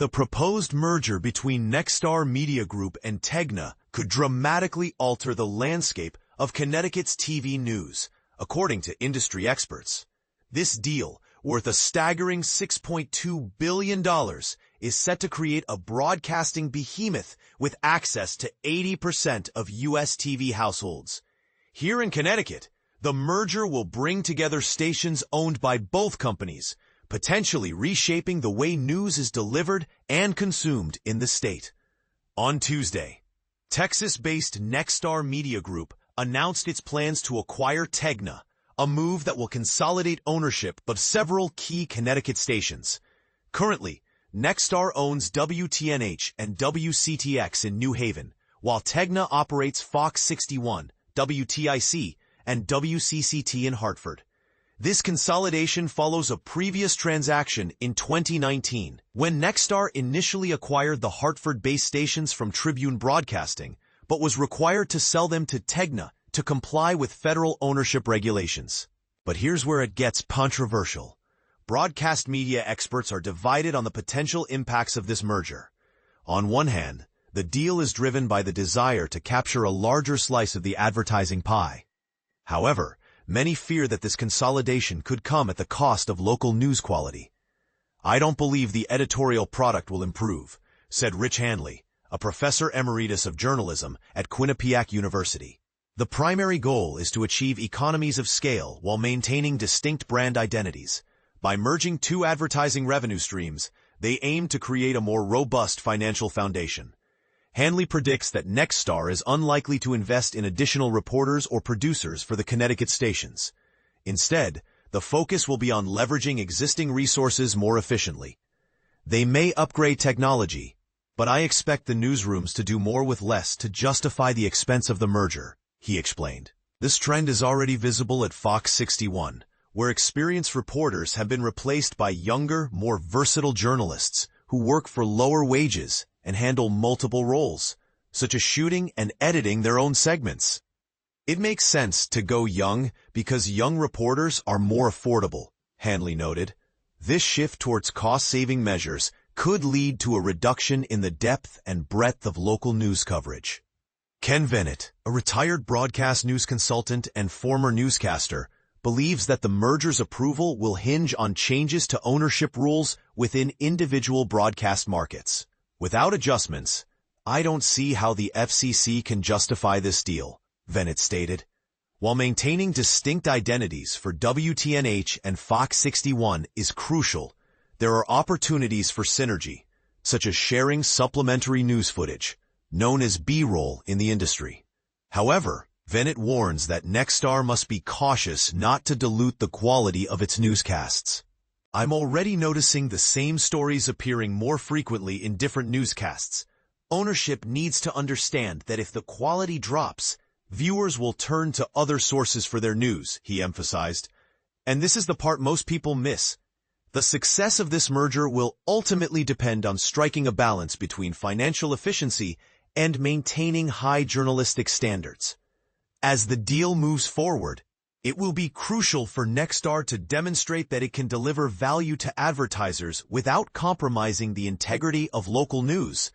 The proposed merger between Nexstar Media Group and Tegna could dramatically alter the landscape of Connecticut's TV news, according to industry experts. This deal, worth a staggering $6.2 billion, is set to create a broadcasting behemoth with access to 80% of U.S. TV households. Here in Connecticut, the merger will bring together stations owned by both companies, potentially reshaping the way news is delivered and consumed in the state. On Tuesday, Texas-based Nexstar Media Group announced its plans to acquire Tegna, a move that will consolidate ownership of several key Connecticut stations. Currently, Nexstar owns WTNH and WCTX in New Haven, while Tegna operates Fox 61, WTIC, and WCCT in Hartford. This consolidation follows a previous transaction in 2019, when Nexstar initially acquired the Hartford-based stations from Tribune Broadcasting, but was required to sell them to Tegna to comply with federal ownership regulations. But here's where it gets controversial. Broadcast media experts are divided on the potential impacts of this merger. On one hand, the deal is driven by the desire to capture a larger slice of the advertising pie. However, many fear that this consolidation could come at the cost of local news quality. "I don't believe the editorial product will improve," said Rich Hanley, a professor emeritus of journalism at Quinnipiac University. "The primary goal is to achieve economies of scale while maintaining distinct brand identities. By merging two advertising revenue streams, they aim to create a more robust financial foundation." Hanley predicts that Nexstar is unlikely to invest in additional reporters or producers for the Connecticut stations. Instead, the focus will be on leveraging existing resources more efficiently. "They may upgrade technology, but I expect the newsrooms to do more with less to justify the expense of the merger," he explained. This trend is already visible at Fox 61, where experienced reporters have been replaced by younger, more versatile journalists who work for lower wages and handle multiple roles, such as shooting and editing their own segments. "It makes sense to go young because young reporters are more affordable," Hanley noted. This shift towards cost-saving measures could lead to a reduction in the depth and breadth of local news coverage. Ken Venett, a retired broadcast news consultant and former newscaster, believes that the merger's approval will hinge on changes to ownership rules within individual broadcast markets. "Without adjustments, I don't see how the FCC can justify this deal," Venett stated. While maintaining distinct identities for WTNH and Fox 61 is crucial, there are opportunities for synergy, such as sharing supplementary news footage, known as B-roll in the industry. However, Venett warns that Nexstar must be cautious not to dilute the quality of its newscasts. "I'm already noticing the same stories appearing more frequently in different newscasts. Ownership needs to understand that if the quality drops, viewers will turn to other sources for their news," he emphasized. And this is the part most people miss. The success of this merger will ultimately depend on striking a balance between financial efficiency and maintaining high journalistic standards. As the deal moves forward, it will be crucial for Nexstar to demonstrate that it can deliver value to advertisers without compromising the integrity of local news.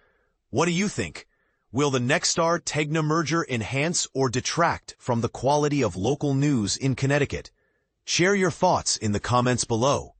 What do you think? Will the Nexstar-Tegna merger enhance or detract from the quality of local news in Connecticut? Share your thoughts in the comments below.